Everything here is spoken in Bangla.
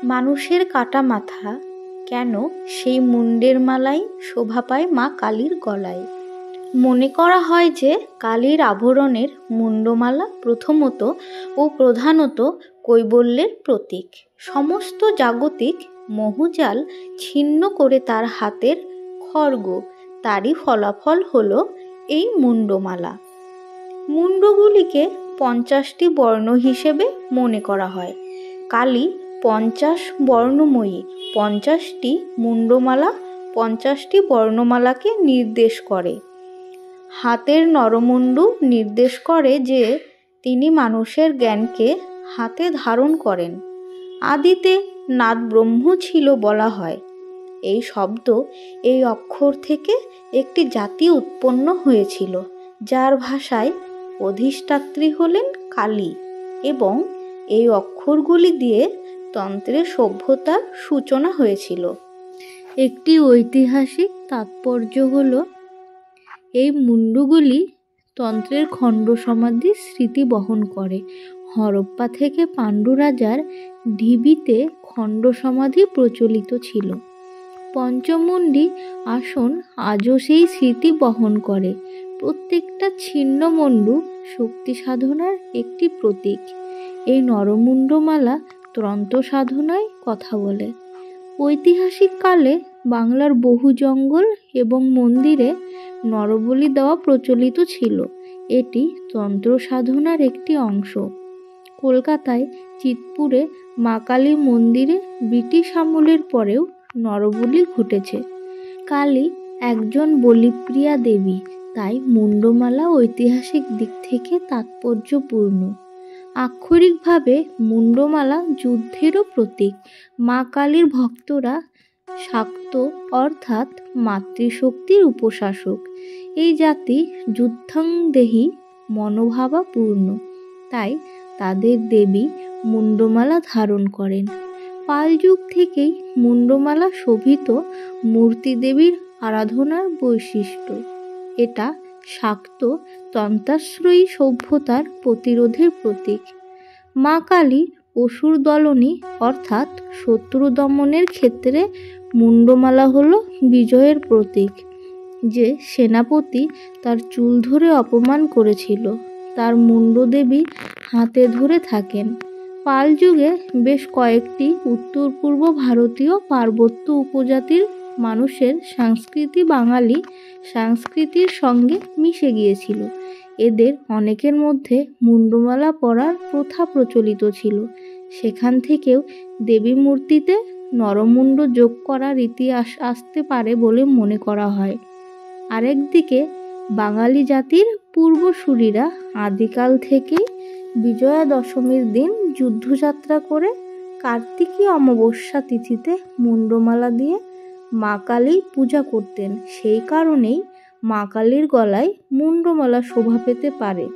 মানুষের কাটা মাথা কেন সেই মুন্ডের মালাই শোভা পায় মা কালীর গলায়। মনে করা হয় যে কালীর আভরণের মুন্ডমালা প্রথমত ও প্রধানত কৈবল্যের প্রতীক। সমস্ত জাগতিক মোহজাল ছিন্ন করে তার হাতের খড়গ, তারই ফলাফল হলো এই মুন্ডমালা। মুন্ডগুলিকে 50টি বর্ণ হিসেবে মনে করা হয়। কালী 50 বর্ণময়ী। 50টি মুন্ডমালা 50টি বর্ণমালাকে নির্দেশ করে। হাতের নরমুন্ডু নির্দেশ করে যে তিনি মানুষের জ্ঞানকে হাতে ধারণ করেন। আদিতে নাদ ব্রহ্ম ছিল বলা হয়। এই শব্দ, এই অক্ষর থেকে একটি জাতি উৎপন্ন হয়েছিল, যার ভাষায় অধিষ্ঠাত্রী হলেন কালী, এবং এই অক্ষরগুলি দিয়ে তন্ত্রের সভ্যতার সূচনা হয়েছিল। একটি ঐতিহাসিক তাৎপর্য হলো এই মুন্ডুগুলি তন্ত্রের খণ্ড সমাধির স্মৃতি বহন করে। হরপ্পা থেকে পাণ্ডু রাজার ঢিবিতে খণ্ড সমাধি প্রচলিত ছিল। পঞ্চমুণ্ডী আসন আজও সেই স্মৃতি বহন করে। প্রত্যেকটা ছিন্ন মুন্ডু শক্তি সাধনার একটি প্রতীক। এই নরমুন্ডমালা তন্ত্র সাধনায় কথা বলে। ঐতিহাসিক কালে বাংলার বহু জঙ্গল এবং মন্দিরে নরবলি দেওয়া প্রচলিত ছিল। এটি তন্ত্র সাধনার একটি অংশ। কলকাতায় চিৎপুরে মা কালী মন্দিরে ব্রিটিশ আমলের পরেও নরবলি ঘটেছে। কালী একজন বলিপ্রিয়া দেবী, তাই মুন্ডমালা ঐতিহাসিক দিক থেকে তাৎপর্যপূর্ণ। আক্ষরিকভাবে মুন্ডমালা যুদ্ধেরও প্রতীক। মা কালীর ভক্তরা শাক্ত অর্থাৎ মাতৃশক্তির উপাসক। এই জাতি যুদ্ধাংদেহী মনোভাবাপূর্ণ, তাই তাদের দেবী মুন্ডমালা ধারণ করেন। পাল যুগ থেকেই মুন্ডমালা শোভিত মূর্তি দেবীর আরাধনার বৈশিষ্ট্য। এটা শাক্ত তন্ত্রাশ্রয়ী সভ্যতার প্রতিরোধের প্রতীক। মা কালী অসুর দলনী অর্থাৎ শত্রু দমনের ক্ষেত্রে মুন্ডমালা হলো বিজয়ের প্রতীক। যে সেনাপতি তার চুল ধরে অপমান করেছিল, তার মুন্ড দেবী হাতে ধরে থাকেন। পাল যুগে বেশ কয়েকটি উত্তর পূর্ব ভারতীয় পার্বত্য উপজাতির মানুষের সংস্কৃতি বাঙালি সংস্কৃতির সঙ্গে মিশে গিয়েছিল। এদের অনেকের মধ্যে মুন্ডমালা পরার প্রথা প্রচলিত ছিল। সেখান থেকেও দেবী মূর্তিতে নরমুন্ড যোগ করার রীতি আসতে পারে বলে মনে করা হয়। আরেকদিকে বাঙালি জাতির পূর্বসূরীরা আদিকাল থেকেই বিজয়া দশমীর দিন যুদ্ধযাত্রা করে কার্তিকী অমাবস্যা তিথিতে মুন্ডমালা দিয়ে মা কালীর পূজা করতেন। সেই কারণেই মা কালীর গলায় মুন্ডমালা শোভা পেতে পারে।